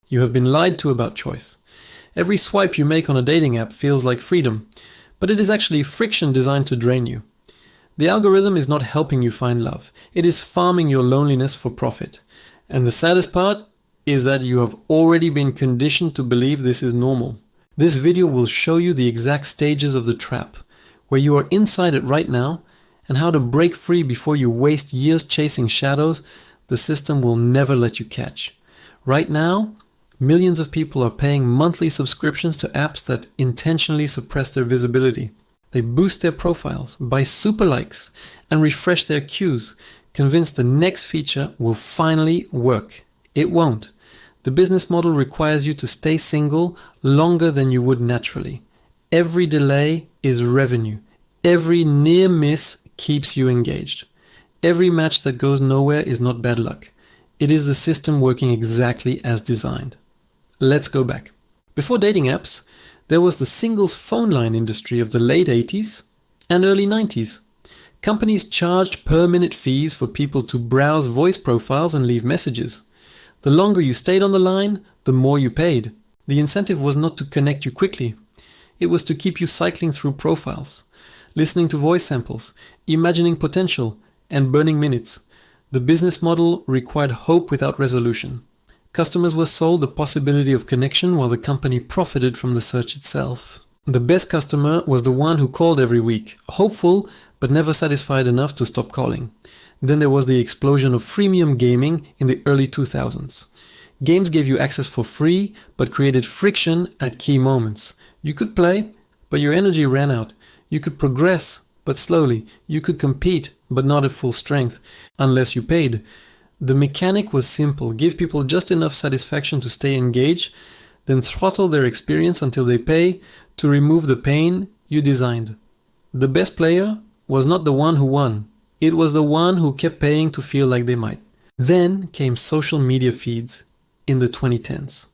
You have been lied to about choice. Every swipe you make on a dating app feels like freedom, but it is actually friction designed to drain you. The algorithm is not helping you find love. It is farming your loneliness for profit. And the saddest part is that you have already been conditioned to believe this is normal. This video will show you the exact stages of the trap, where you are inside it right now, and how to break free before you waste years chasing shadows the system will never let you catch. Right now, millions of people are paying monthly subscriptions to apps that intentionally suppress their visibility. They boost their profiles, buy super likes, and refresh their queues, convinced the next feature will finally work. It won't. The business model requires you to stay single longer than you would naturally. Every delay is revenue. Every near miss keeps you engaged. Every match that goes nowhere is not bad luck. It is the system working exactly as designed. Let's go back. Before dating apps, there was the singles phone line industry of the late 80s and early 90s. Companies charged per-minute fees for people to browse voice profiles and leave messages. The longer you stayed on the line, the more you paid. The incentive was not to connect you quickly. It was to keep you cycling through profiles, listening to voice samples, imagining potential, and burning minutes. The business model required hope without resolution. Customers were sold the possibility of connection while the company profited from the search itself. The best customer was the one who called every week, hopeful but never satisfied enough to stop calling. Then there was the explosion of freemium gaming in the early 2000s. Games gave you access for free but created friction at key moments. You could play, but your energy ran out. You could progress, but slowly. You could compete, but not at full strength, unless you paid. The mechanic was simple: give people just enough satisfaction to stay engaged, then throttle their experience until they pay to remove the pain you designed. The best player was not the one who won. It was the one who kept paying to feel like they might. Then came social media feeds in the 2010s.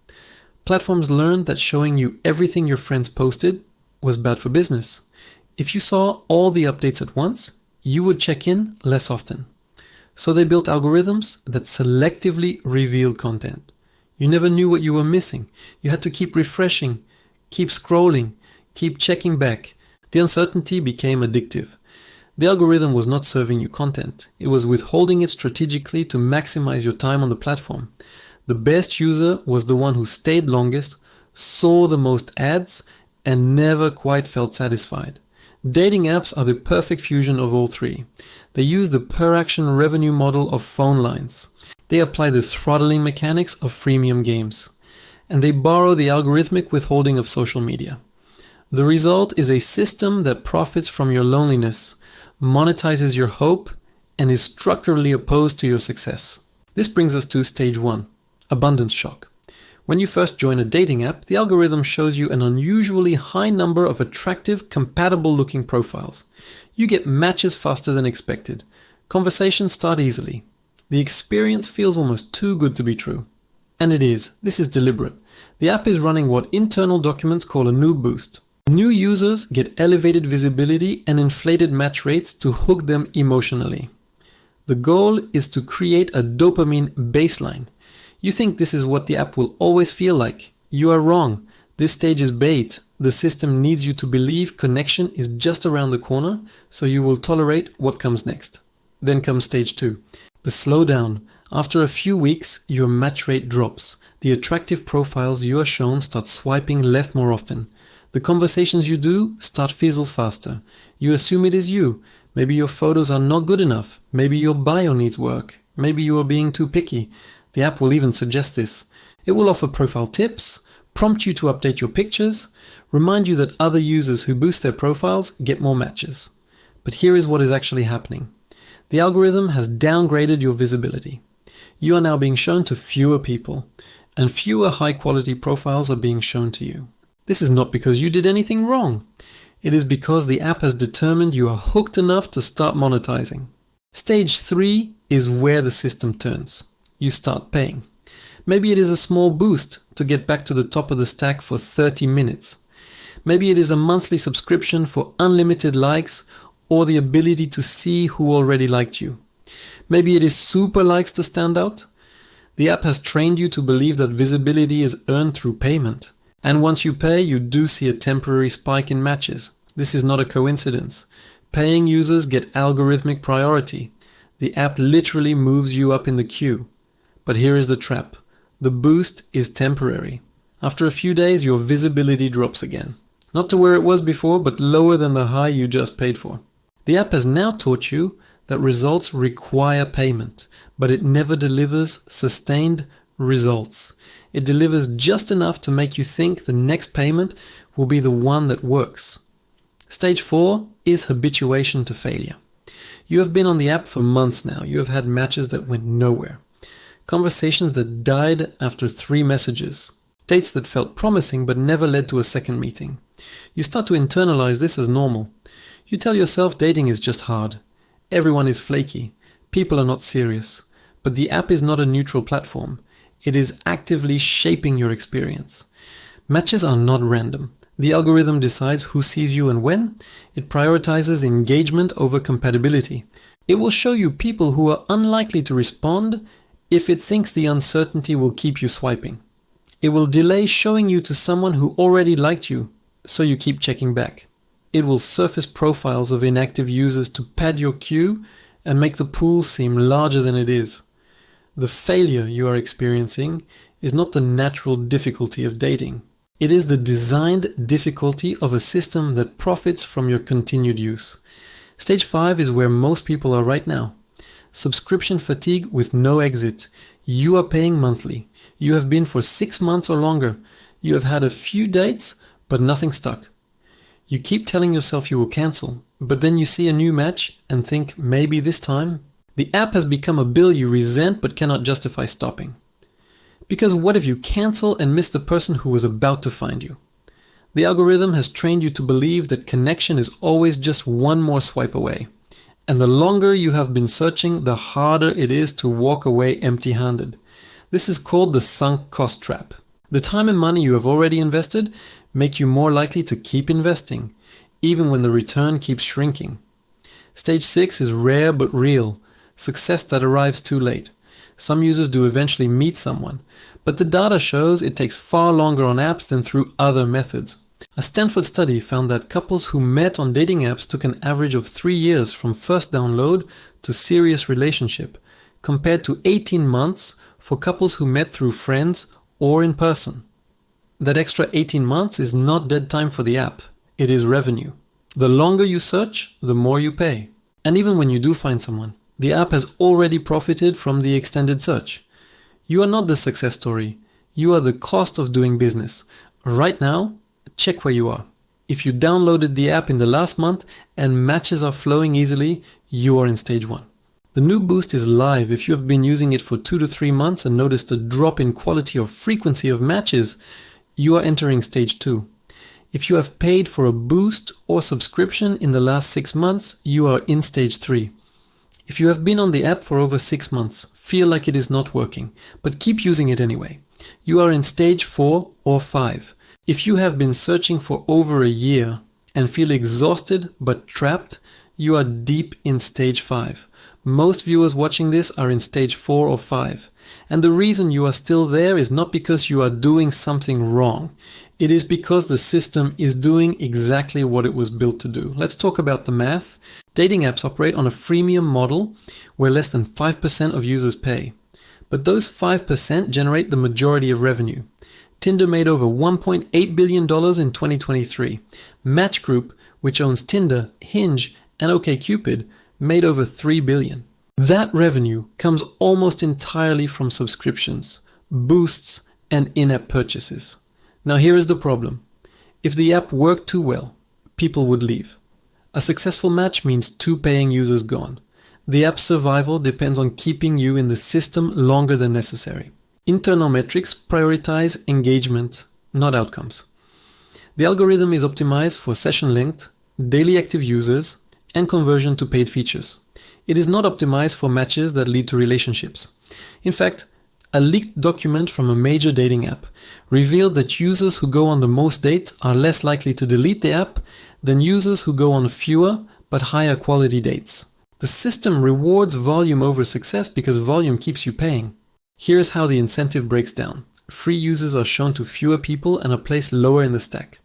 Platforms learned that showing you everything your friends posted was bad for business. If you saw all the updates at once, you would check in less often. So they built algorithms that selectively revealed content. You never knew what you were missing. You had to keep refreshing, keep scrolling, keep checking back. The uncertainty became addictive. The algorithm was not serving you content. It was withholding it strategically to maximize your time on the platform. The best user was the one who stayed longest, saw the most ads, and never quite felt satisfied. Dating apps are the perfect fusion of all three. They use the per-action revenue model of phone lines. They apply the throttling mechanics of freemium games. And they borrow the algorithmic withholding of social media. The result is a system that profits from your loneliness, monetizes your hope, and is structurally opposed to your success. This brings us to stage 1, abundance shock. When you first join a dating app, the algorithm shows you an unusually high number of attractive, compatible-looking profiles. You get matches faster than expected. Conversations start easily. The experience feels almost too good to be true. And it is. This is deliberate. The app is running what internal documents call a noob boost. New users get elevated visibility and inflated match rates to hook them emotionally. The goal is to create a dopamine baseline. You think this is what the app will always feel like. You are wrong. This stage is bait. The system needs you to believe connection is just around the corner, so you will tolerate what comes next. Then comes stage 2, the slowdown. After a few weeks, your match rate drops. The attractive profiles you are shown start swiping left more often. The conversations you do start fizzle faster. You assume it is you. Maybe your photos are not good enough. Maybe your bio needs work. Maybe you are being too picky. The app will even suggest this. It will offer profile tips, prompt you to update your pictures, remind you that other users who boost their profiles get more matches. But here is what is actually happening. The algorithm has downgraded your visibility. You are now being shown to fewer people, and fewer high-quality profiles are being shown to you. This is not because you did anything wrong. It is because the app has determined you are hooked enough to start monetizing. Stage 3 is where the system turns. You start paying. Maybe it is a small boost to get back to the top of the stack for 30 minutes. Maybe it is a monthly subscription for unlimited likes or the ability to see who already liked you. Maybe it is super likes to stand out. The app has trained you to believe that visibility is earned through payment. And once you pay, you do see a temporary spike in matches. This is not a coincidence. Paying users get algorithmic priority. The app literally moves you up in the queue. But here is the trap. The boost is temporary. After a few days, your visibility drops again. Not to where it was before, but lower than the high you just paid for. The app has now taught you that results require payment, but it never delivers sustained results. It delivers just enough to make you think the next payment will be the one that works. Stage 4 is habituation to failure. You have been on the app for months now. You have had matches that went nowhere. Conversations that died after 3 messages. Dates that felt promising but never led to a second meeting. You start to internalize this as normal. You tell yourself dating is just hard. Everyone is flaky. People are not serious. But the app is not a neutral platform. It is actively shaping your experience. Matches are not random. The algorithm decides who sees you and when. It prioritizes engagement over compatibility. It will show you people who are unlikely to respond if it thinks the uncertainty will keep you swiping. It will delay showing you to someone who already liked you, so you keep checking back. It will surface profiles of inactive users to pad your queue and make the pool seem larger than it is. The failure you are experiencing is not the natural difficulty of dating. It is the designed difficulty of a system that profits from your continued use. Stage 5 is where most people are right now. Subscription fatigue with no exit. You are paying monthly. You have been for 6 months or longer. You have had a few dates, but nothing stuck. You keep telling yourself you will cancel, but then you see a new match and think maybe this time. The app has become a bill you resent but cannot justify stopping. Because what if you cancel and miss the person who was about to find you? The algorithm has trained you to believe that connection is always just one more swipe away. And the longer you have been searching, the harder it is to walk away empty-handed. This is called the sunk cost trap. The time and money you have already invested make you more likely to keep investing, even when the return keeps shrinking. Stage 6 is rare but real, success that arrives too late. Some users do eventually meet someone, but the data shows it takes far longer on apps than through other methods. A Stanford study found that couples who met on dating apps took an average of 3 years from first download to serious relationship, compared to 18 months for couples who met through friends or in person. That extra 18 months is not dead time for the app, it is revenue. The longer you search, the more you pay. And even when you do find someone, the app has already profited from the extended search. You are not the success story, you are the cost of doing business. Right now, check where you are. If you downloaded the app in the last month and matches are flowing easily, you are in stage 1. The noob boost is live. If you have been using it for 2 to 3 months and noticed a drop in quality or frequency of matches, you are entering stage 2. If you have paid for a boost or subscription in the last 6 months, you are in stage 3. If you have been on the app for over 6 months, feel like it is not working, but keep using it anyway, you are in stage 4 or 5. If you have been searching for over a year and feel exhausted but trapped, you are deep in stage 5. Most viewers watching this are in stage 4 or 5. And the reason you are still there is not because you are doing something wrong. It is because the system is doing exactly what it was built to do. Let's talk about the math. Dating apps operate on a freemium model where less than 5% of users pay. But those 5% generate the majority of revenue. Tinder made over $1.8 billion in 2023. Match Group, which owns Tinder, Hinge, and OkCupid, made over $3 billion. That revenue comes almost entirely from subscriptions, boosts, and in-app purchases. Now here is the problem. If the app worked too well, people would leave. A successful match means 2 paying users gone. The app's survival depends on keeping you in the system longer than necessary. Internal metrics prioritize engagement, not outcomes. The algorithm is optimized for session length, daily active users, and conversion to paid features. It is not optimized for matches that lead to relationships. In fact, a leaked document from a major dating app revealed that users who go on the most dates are less likely to delete the app than users who go on fewer but higher quality dates. The system rewards volume over success because volume keeps you paying. Here's how the incentive breaks down. Free users are shown to fewer people and are placed lower in the stack.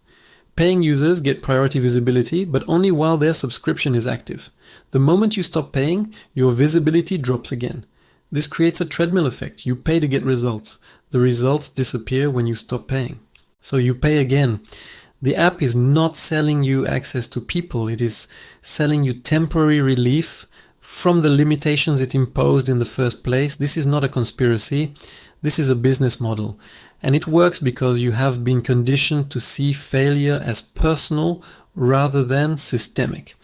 Paying users get priority visibility, but only while their subscription is active. The moment you stop paying, your visibility drops again. This creates a treadmill effect. You pay to get results. The results disappear when you stop paying. So you pay again. The app is not selling you access to people. It is selling you temporary relief from the limitations it imposed in the first place. This is not a conspiracy. This is a business model. And it works because you have been conditioned to see failure as personal rather than systemic.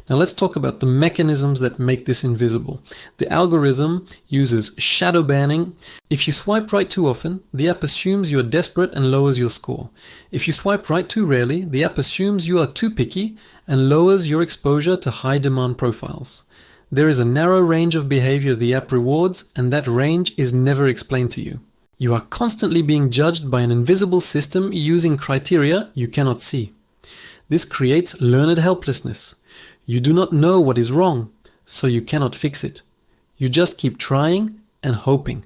Now let's talk about the mechanisms that make this invisible. The algorithm uses shadow banning. If you swipe right too often, the app assumes you're desperate and lowers your score. If you swipe right too rarely, the app assumes you are too picky and lowers your exposure to high demand profiles. There is a narrow range of behavior the app rewards, and that range is never explained to you. You are constantly being judged by an invisible system using criteria you cannot see. This creates learned helplessness. You do not know what is wrong, so you cannot fix it. You just keep trying and hoping.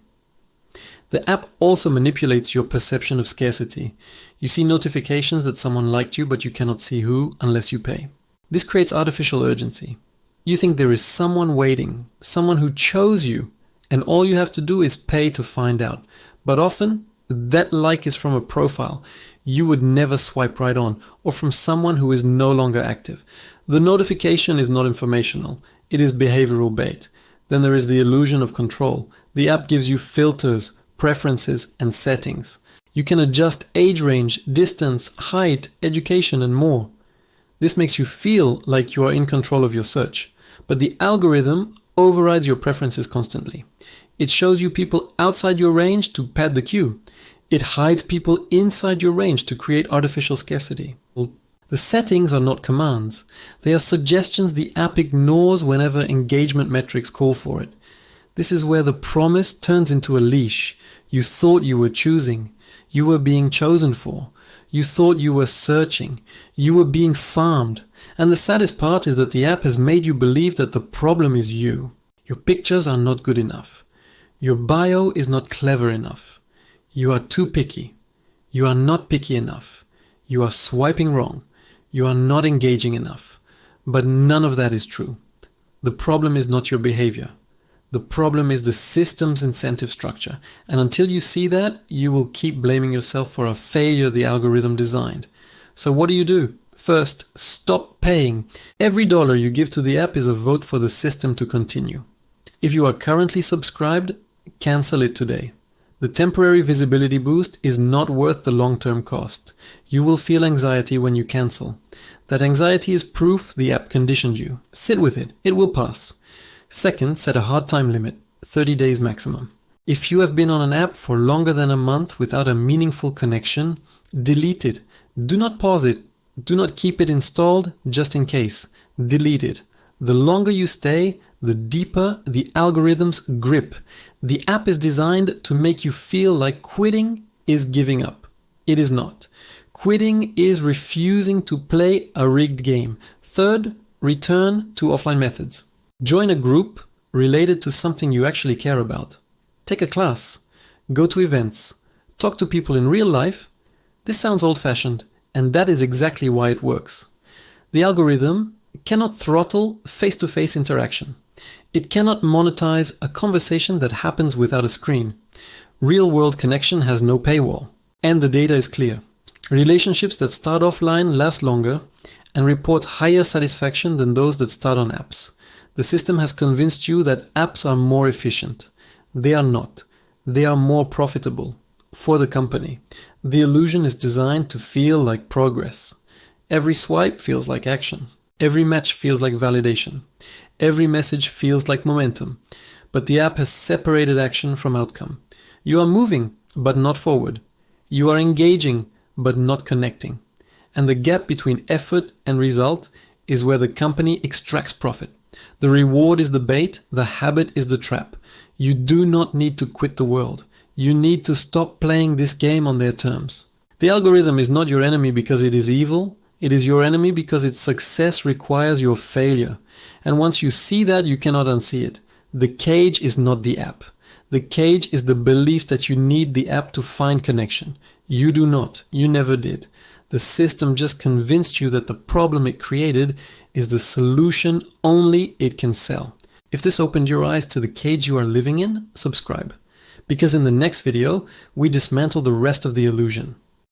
The app also manipulates your perception of scarcity. You see notifications that someone liked you, but you cannot see who unless you pay. This creates artificial urgency. You think there is someone waiting, someone who chose you, and all you have to do is pay to find out. But often, that like is from a profile you would never swipe right on, or from someone who is no longer active. The notification is not informational, it is behavioral bait. Then there is the illusion of control. The app gives you filters, preferences, and settings. You can adjust age range, distance, height, education, and more. This makes you feel like you are in control of your search. But the algorithm overrides your preferences constantly. It shows you people outside your range to pad the queue. It hides people inside your range to create artificial scarcity. The settings are not commands. They are suggestions the app ignores whenever engagement metrics call for it. This is where the promise turns into a leash. You thought you were choosing. You were being chosen for. You thought you were searching. You were being farmed. And the saddest part is that the app has made you believe that the problem is you. Your pictures are not good enough. Your bio is not clever enough. You are too picky. You are not picky enough. You are swiping wrong. You are not engaging enough. But none of that is true. The problem is not your behavior. The problem is the system's incentive structure. And until you see that, you will keep blaming yourself for a failure the algorithm designed. So what do? First, stop paying. Every dollar you give to the app is a vote for the system to continue. If you are currently subscribed, cancel it today. The temporary visibility boost is not worth the long-term cost. You will feel anxiety when you cancel. That anxiety is proof the app conditioned you. Sit with it. It will pass. Second, set a hard time limit, 30 days maximum. If you have been on an app for longer than a month without a meaningful connection, delete it. Do not pause it. Do not keep it installed just in case. Delete it. The longer you stay, the deeper the algorithm's grip. The app is designed to make you feel like quitting is giving up. It is not. Quitting is refusing to play a rigged game. Third, return to offline methods. Join a group related to something you actually care about. Take a class. Go to events. Talk to people in real life. This sounds old-fashioned, and that is exactly why it works. The algorithm cannot throttle face-to-face interaction. It cannot monetize a conversation that happens without a screen. Real-world connection has no paywall. And the data is clear. Relationships that start offline last longer and report higher satisfaction than those that start on apps. The system has convinced you that apps are more efficient. They are not. They are more profitable for the company. The illusion is designed to feel like progress. Every swipe feels like action. Every match feels like validation. Every message feels like momentum. But the app has separated action from outcome. You are moving, but not forward. You are engaging, but not connecting. And the gap between effort and result is where the company extracts profit. The reward is the bait, the habit is the trap. You do not need to quit the world. You need to stop playing this game on their terms. The algorithm is not your enemy because it is evil. It is your enemy because its success requires your failure. And once you see that, you cannot unsee it. The cage is not the app. The cage is the belief that you need the app to find connection. You do not. You never did. The system just convinced you that the problem it created is the solution only it can sell. If this opened your eyes to the cage you are living in, subscribe. Because in the next video, we dismantle the rest of the illusion.